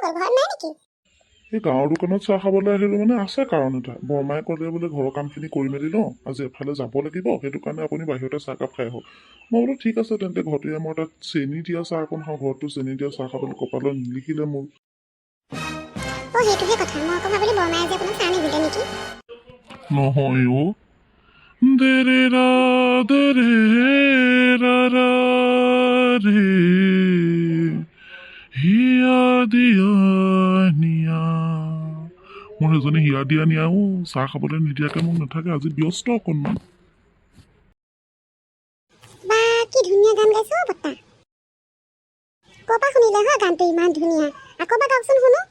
হ'ল ঘৰত নাই নেকি? এই গাঁৱৰ দোকানত চাহ খাবলৈ আহিলোঁ মানে আছে কাৰণ এটা। বৰমাই ক'লে বোলে ঘৰৰ কামখিনি কৰি মেলি লওঁ, আজি এফালে যাব লাগিব, সেইটো কাৰণে আপুনি বাহিৰতে চাহকাপ খাই আহক। মই বোলো ঠিক আছে তেন্তে ঘৰতে মই তাত চেনি দিয়া চাহ অকণ খাওঁ, ঘৰতো চেনি দিয়া চাহ খাবলৈ কপালত নিলিখিলে মোৰ। সেইটোহে কথা। মই আকৌ ভাবিলোঁ বৰমাই আজি আপোনাক চাহ নিদিলে নেকি? নহয় অ'। দেৰে ৰা দেৰে ৰা ৰা ৰে হিয়া দিয়া নিয়া। মোৰ এজনী হিয়া দিয়া নিয়াও চাহ খাবলৈ নিদিয়াকৈ মোক নাথাকে, আজি ব্যস্ত অকণমান। বা কি ধুনীয়া গান গাইছে অ' বৰ্তা। ক'ৰ পৰা শুনিলে হয় গানটো ইমান ধুনীয়া? আকৌ এবাৰ গাওকচোন শুনো।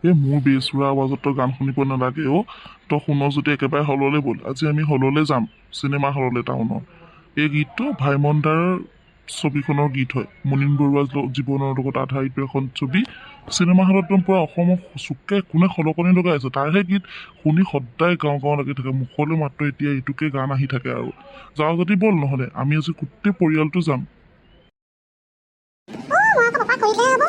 এই মোৰ বেচুৰা আৱাজত তই গান শুনিব নালাগে অ'। তই শুন যদি একেবাৰে হললৈ ব'ল। আজি আমি হললৈ যাম, চিনেমা হললৈ টাউনৰ। এই গীতটো ভাইমন দাৰ ছবিখনৰ গীত হয়। মুনীন বৰুৱাৰ জীৱনৰ লগত আধাৰিত এখন ছবি। চিনেমা হলত একদম পূৰা অসমৰ চুকে কোনে খলকনি লগাই আছে, তাৰহে গীত শুনি সদায় গাঁও গাঁও লাগি থাকে। মুখলৈ মাত্ৰ এতিয়া এইটোকে গান আহি থাকে আৰু। যাওঁ যদি ব'ল, নহ'লে আমি আজি গোটেই পৰিয়ালটো যাম। মই আকৌ পাপা কৰিলেহে হ'ব।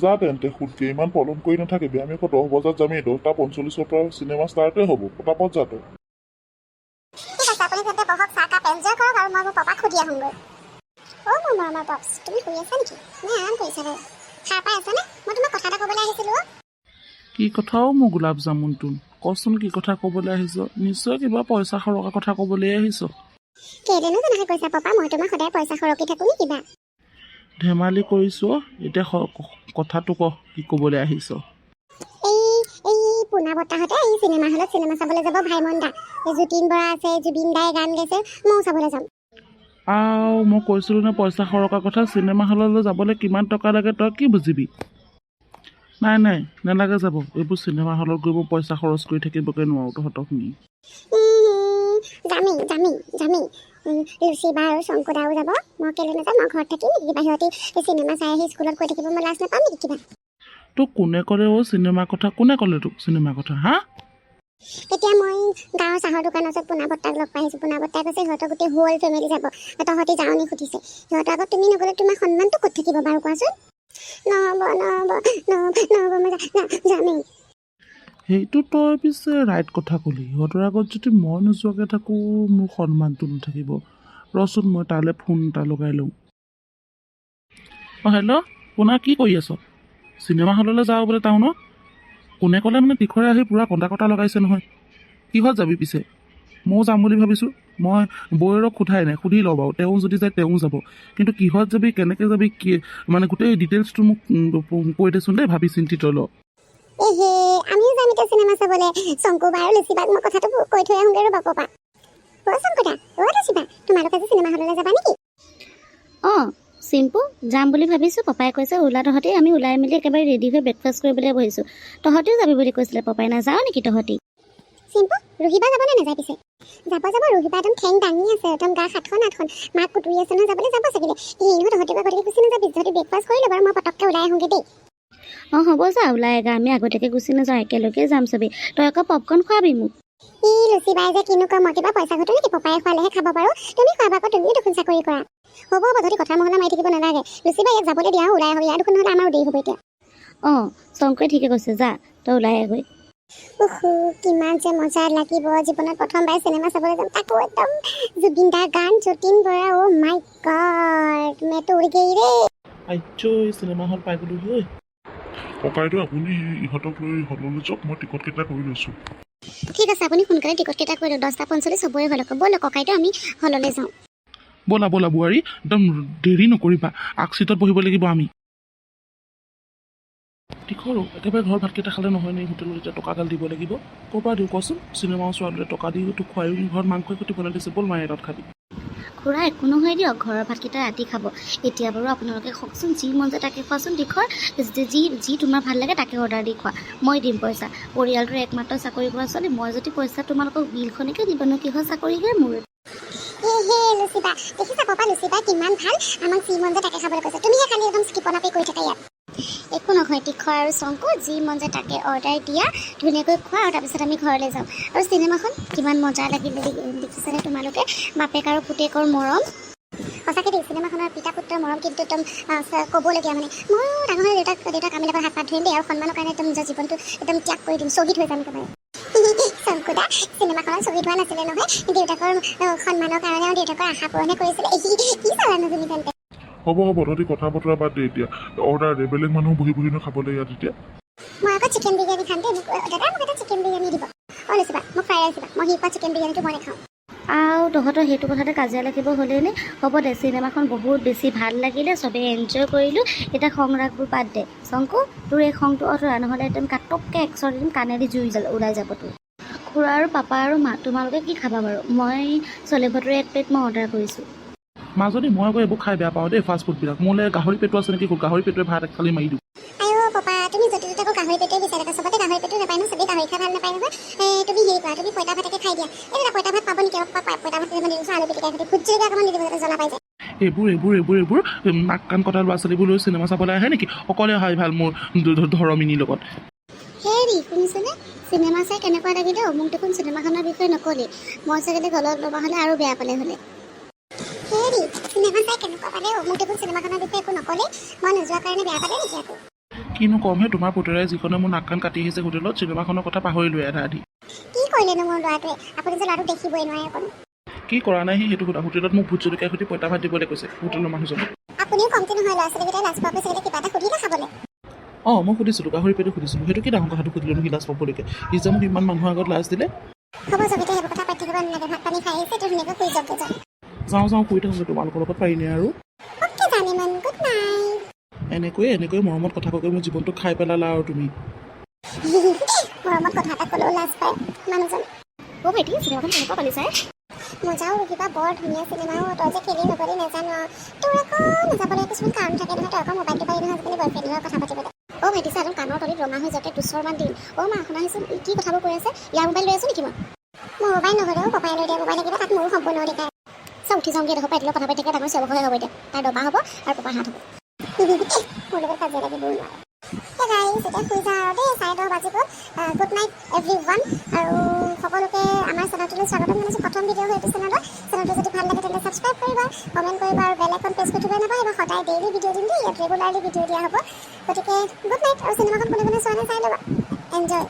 যা তেন্তে সুধকে, ইমান পলম কৰি নাথাকিবি। আমি আকৌ 10 বজাত যামেই, 10:45 পৰা চিনেমা ষ্টাৰ্টেই হ'ব। পটাপট যা তই। ঠিক আছে, আপুনি তেন্তে বহক, চাহকাপ এনজয় কৰক আৰু মই মোৰ পাপাক সুধি আহোঁগৈ। মোৰ মৰমৰ পপছ, তুমি শুই আছা নেকি? নে আৰাম কৰিছা বাৰু? সাৰ পাই আছানে? মই তোমাক কথা এটা ক'বলৈ আহিছিলোঁ অ'। কি কথাও মোৰ গোলাপ জামুনটো? কচোন কি কথা ক'বলৈ আহিছ? নিশ্চয় কিবা পইচা সৰকা কথা ক'বলৈ আহিছ। কেলেনো তেনেকৈ কৈছা পাপা? মই তোমাক সদায় পইচা সৰকি থাকোঁ নি কিবা? ধেমালি কৰিছোঁ। এতিয়া কথাটো ক, কি ক'বলৈ আহিছ? এই পোনা বৰ্তাহঁতে এই চিনেমা হলত চিনেমা চাবলৈ যাব। ভাইমন দা, যতীন বৰা আছে, জুবিন দাই গান গাইছে, ময়ো চাবলৈ যাম। মই কৈছিলোঁ নে পইচা সৰকাৰ কথা? চিনেমা হললৈ যাবলৈ কিমান টকা লাগে তই কি বুজিবি? নাই নালাগে যাব। এইবোৰ চিনেমা হলত গৈ মই পইচা খৰচ কৰি থাকিবগৈ নোৱাৰোঁ তহঁতক নি। যামেই। লুচি বা আৰু শংকু দাও যাব। মই কেলৈ নাযাম? মই ঘৰত থাকিম নেকি? কিবা সিহঁতি চিনেমা চাই আহি স্কুলত কৈ থাকিব, মই লাজ নাপাম নেকি কিবা? তোক কোনে ক'লে চিনেমা কথা? কোনে ক'লে তোক চিনেমা কথা? হা? তেতিয়া মই গাঁৱৰ চাহৰ দোকানৰ ওচৰত পোনা বৰ্তাক লগ পাইছোঁ। পোনা বৰ্তাই কৈছে সিহঁতৰ গোটেই হোল ফেমিলি যাব। তহঁতি যাওঁ নি সুধিছে। সিহঁতৰ আগত তুমি নগ'লে তোমাৰ সন্মানটো ক'ত থাকিব বাৰু কোৱাচোন? নহ'ব মই যামেই। সেইটো তই পিছে ৰাইট কথা ক'লি। সিহঁতৰ আগত যদি মই নোযোৱাকৈ থাকোঁ, মোৰ সন্মানটো নাথাকিব। ৰচোন মই তালৈ ফোন এটা লগাই লওঁ। হেল্ল' পোনা, কি কৰি আছ? চিনেমা হললৈ যাওঁ বোলে টাউনত? কোনে ক'লে মানে তীখৰে আহি পূৰা কটা লগাইছে নহয়। কিহত যাবি পিছে? ময়ো যাম বুলি ভাবিছোঁ। মই বৌয়েৰক সোধাই নাই, সুধি লওঁ বাৰু। তেওঁ যদি যায় তেওঁ যাব। কিন্তু কিহত যাবি, কেনেকৈ যাবি, কি মানে গোটেই ডিটেইলছটো মোক কৈ দেচোন দেই, ভাবি চিন্তি তই ল। আমিও যাম এতিয়া চিনেমা চাবলৈ। শংকু বা আৰু লুচি বাক মই কথাটো কৈ থৈ আহোঁগৈ ৰ'বা পাপা। শংকু দা, লুচি বা, তোমালোক আজি চিনেমা হললৈ যাবা নেকি? চিম্পু যাম বুলি ভাবিছোঁ। পাপাই কৈছে ওলা তহঁতি। আমি ওলাই মেলি একেবাৰে ৰেডি হৈ ব্ৰেকফাষ্ট কৰিবলৈ বহিছোঁ। তহঁতিও যাবি বুলি কৈছিলে পাপাই, নাযাওঁ নেকি তহঁতি? চিম্পু, ৰুহিবা যাবনে নাযায় পিছে? যাব। ৰুহিবা একদম ঠেং দাঙি আছে, একদম গা 7খন 8খন। মাক কুটুৰি আছে নহয়, যাবলৈ যাব চাগিলে। নহয় তহঁতি বা গতিকে গুচি নাযাবি। তহঁতি ব্ৰেকফাষ্ট কৰি ল'বা, মই পটককৈ ওলাই আহোঁগৈ দেই। হ'ব যা, ওলাই আগা। আমি আগতীয়াকৈ গুচি নাযাওঁ, একেলগে যাম চবেই। তই আকৌ পপকৰ্ণ খোৱাবি মোক। লুচি বাই যে কিনো কম, মই কিবা পইচা ঘটো নেকি? পাপাই খোৱালেহে খাব পাৰোঁ। তুমি খোৱাবা আকৌ, তুমিও দেখোন চাকৰি কৰা। হ'ব তহঁতি কথা মহলা মাৰি থাকিব নালাগে। লুচি বাই ইয়াক যাবলৈ দিয়া, ওলাই আহোঁ। ইয়াৰ দেখোন নহ'লে আমাৰো দেৰি হ'ব এতিয়া। শংকৰে ঠিকে কৈছে, যা তই ওলাই আগৈ। কিমান যে মজা লাগিব। জীৱনত প্ৰথমবাৰ চিনেমা চাবলৈ যাম, তাকো একদম জুবিন দাৰ গান, যতীন বৰা। অ' মাই গড, मैं तो उड़ गई रे। চিনেমা হল পাই গ'লো ঐ। ককাইদেউ আপুনি ইহঁতক লৈ হললৈ যাওক, মই টিকট কেইটা কৰি লৈছোঁ। ঠিক আছে, আপুনি সোনকালে টিকট কেইটা কৰি দিয়ক। 10:45 হ'বই হ'ল আকৌ। ব'লক ককাইদেউ, আমি হললৈ যাওঁ। ব'লা বোৱাৰী, একদম দেৰি নকৰিবা। আগ চিটত বহিব লাগিব আমি। তীখৰো একেবাৰে ঘৰ ভাতকেইটা খালে নহয় নে? হোটেলত এতিয়া টকাডাল দিব লাগিব। ক'ৰ পৰা দিওঁ কচোন? চিনেমা চোৱালৈ টকা দি তোক খুৱাইও ঘৰত মাংসই খুটি বনাই দিছে। ব'ল মায়ে তাত খাবি। খুৰা একো নহয় দিয়ক, ঘৰৰ ভাতকেইটা ৰাতি খাব। এতিয়া বাৰু আপোনালোকে কওকচোন, যি মন যায় তাকে খোৱাচোন। তীখৰ যি তোমাৰ ভাল লাগে তাকে অৰ্ডাৰ দি খোৱা, মই দিম পইচা। পৰিয়ালটোৰ একমাত্ৰ চাকৰি কৰা ছোৱালী, মই যদি পইচা তোমালোকক বিলখনকে দিবনো কিহৰ চাকৰিহে মোৰ। লুচি বা, দেখিছা পাপা লুচি বা কিমান ভাল, আমাক যি মন যায় তাকে খাবলৈ কৈছে। তুমিহে খালি একদম স্কিপনাপি কৰি থাকা ইয়াত। একো নহয়, তীখৰ আৰু শংকু যি মন যায় তাকে অৰ্ডাৰ দিয়া, ধুনীয়াকৈ খোৱা, আৰু তাৰপিছত আমি ঘৰলৈ যাম। আৰু চিনেমাখন কিমান মজা লাগিলে দেখিছেনে তোমালোকে? বাপেক আৰু পুতেকৰ মৰম। সঁচাকৈ দেই চিনেমাখনৰ পিতা পুত্ৰৰ মৰম কিন্তু একদম ক'বলগীয়া মানে মই ডাঙৰ হৈ দেউতাক আমি লগত হাত পাত ধৰিম দেই আৰু সন্মানৰ কাৰণে একদম নিজৰ জীৱনটো একদম ত্যাগ কৰি দিম শ্বহীদ হৈ যাম একেবাৰে শংকুদা চিনেমাখনত শ্বহীদ হোৱা নাছিলে নহয় দেউতাকৰ সন্মানৰ কাৰণে আৰু দেউতাকৰ আশা পূৰণে কৰিছিলে কি চালানো তুমি তেন্তে হ'ব তহঁতি কথা বতৰা বাদ দে এতিয়া অৰ্ডাৰ দে বেলেগ মানুহ বহি বহি খাবলৈ ইয়াত এতিয়া মই আকৌ চিকেন বিৰিয়ানী খাম দেই দাদা মোক এটা চিকেন বিৰিয়ানী দিব লৈছিবা মোক ফ্ৰাই ৰাইচ দিবা মই শিপা চিকেন বিৰিয়ানীটো বনাই খাওঁ আৰু তহঁতৰ সেইটো কথাতে কাজিয়া লাগিব হ'লেই নে হ'ব দে চিনেমাখন বহুত বেছি ভাল লাগিলে চবেই এনজয় কৰিলোঁ এতিয়া খং ৰাগবোৰ বাদ দে শংকু তোৰ এই খংটো অঁতৰা নহ'লে একদম কাটককৈ একচৰ দিম কাণেদি জুই ওলাই যাব তোৰ খুৰা আৰু পাপা আৰু মা তোমালোকে কি খাবা বাৰু মই চলে ভটোৰে 1 প্লেট মই অৰ্ডাৰ কৰিছোঁ মাজনী মই আকৌ এইবোৰ খাই বেয়া পাওঁ দেই ফাষ্ট ফুডবিলাক মোলৈ গাহৰি পেটু আছে নেকি গাহৰি পেটুৱে ভাত এক থালি মাৰি দিওঁ আইও পাপা তুমি য'তে ত'তে আকৌ গাহৰি পেটুৱে বিচাৰি থাকা চবতে গাহৰি পেটু নাপায় ন চবেই গাহৰি খাই ভাল নাপায় নহয় তুমি হেৰি কৰা তুমি পঁইতা ভাতকে খাই দিয়া এই পঁইতা ভাত পাব নেকি পঁইতা ভাত মানে আলু পিটিকা সৈতে ভোট জলকীয়া অকণমান দি দিব যাতে জ্বলা পাই যায় এইবোৰ নাক কাণ কটা ল'ৰা ছোৱালীবোৰ লৈ চিনেমা চাবলৈ আহে নেকি অকলে অহাই ভাল মোৰ ধৰমিনীৰ লগত হেৰি শুনিছেনে চিনেমা চাই কেনেকুৱা লাগিল মোক দেখোন চিনেমাখনৰ বিষয়ে নকলি মই চাগে গলত ল'বা হ'লে আৰু বেয়া পালে হ'লে হেৰি চিনেমা চাই কেনেকুৱা পালে মোক দেখোন চিনেমাখনৰ বিষয়ে একো নকলি মই নোযোৱা কাৰণে বেয়া পালে নেকি আকৌ কিনো কমহে তোমাৰ পুতৰাই যিখনে মোৰ নাক কাণ কাটি আহিছে হোটেলত চিনেমাখনৰ কথা পাহৰিলোৱে আধা আধি কি কৰিলেনো মোৰ ল'ৰাটোৱে আপুনি যে ল'ৰাটোক দেখিবই নোৱাৰে অকণ কি কৰা নাই সেইটো সোধা হোটেলত মোক ভোট জলকীয়া সৈতে পঁইতা ভাত দিবলৈ কৈছে হোটেলৰ মানুহজনে আপুনিও কমতি নহয় ল'ৰা ছোৱালীকেইটাই লাজ পোৱা কৈছে কিবা এটা সুধিলে খাবলৈ মই সুধিছিলোঁ গাহৰি পেটু সুধিছিলোঁ সেইটো কি ডাঙৰ কথাটো সুধিলোঁ সি লাজ পাবলৈকে সি যে মোক ইমান মানুহৰ আগত লাজ দিলে হ'ব জবিতে সেইবোৰ কথা পাতি থাকিব নালাগে ভাত পানী খাই আহিছে এইটো ধুনীয়াকৈ শুই যাওঁগৈ যাওঁ শুই থাকোঁ তোমালোকৰ লগত পাৰিনে আৰু অ'কে জানিমান গুড নাইট এনেকৈয়ে মৰমত কথা কৈ মোৰ জীৱনটো খাই পেলালা আৰু তুমি মৰমত কথা এটা ক'লেও লাজ পায় মানুহজন ভাইটি চিনেমাখন কেনেকুৱা পালি চাই মজাও কিবা বৰ ধুনীয়া চিনেমাও তই যে খেলি নগলি নাজানো তোৰ আকৌ নাযাবলৈ কিছুমান কাৰণ থাকে নহয় তই আকৌ মোবাইলটো পাৰি নহয় আজিকালি বয়ফ্ৰেণ্ডৰ কথা পাতিবলৈ ভাইটি চাই কাণৰ তলিত ৰঙা হৈ যাওঁতে দুচৰমান দিন মা শুনাহিচোন কি কথাবোৰ কৈ আছে ইয়াৰ মোবাইল লৈ আছো নেকি মই মোবাইল নহ'লেও পাপাই লৈ দিয়া মোবাইল লাগিব তাত মোৰো সম্পূৰ্ণ অধিকাৰ উঠি যাওঁগৈ দেখো পাতিলেও কথা পাতি থাকে ডাঙৰ চিঞৰখৰে হ'ব এতিয়া তাৰ দবা হ'ব আৰু পাপাৰ হাত হ'ব মোৰ লগত কাজিয়া লাগিব নোৱাৰে এতিয়া শুই যাওঁ আৰু দেই 10:30 বাজিব গুড নাইট এভৰিৱান আৰু সকলোকে আমাৰ চেনেলটোলৈ স্বাগতম জনাইছোঁ প্ৰথম ভিডিঅ' হয় এইটো চেনেলটো যদি ভাল লাগে তেন্তে ছাবস্ক্ৰাইব কৰিবা কমেণ্ট কৰিবা আৰু বেল আইকন প্ৰেছ কৰি থ'ব নাপাহৰিবা সদায় ডেইলি ভিডিঅ' দিম দেই ইয়াত ৰেগুলাৰলি ভিডিঅ' দিয়া হ'ব গতিকে গুড নাইট আৰু চিনেমাখন কোনে কোনে চোৱা নাই চাই ল'বা এনজয়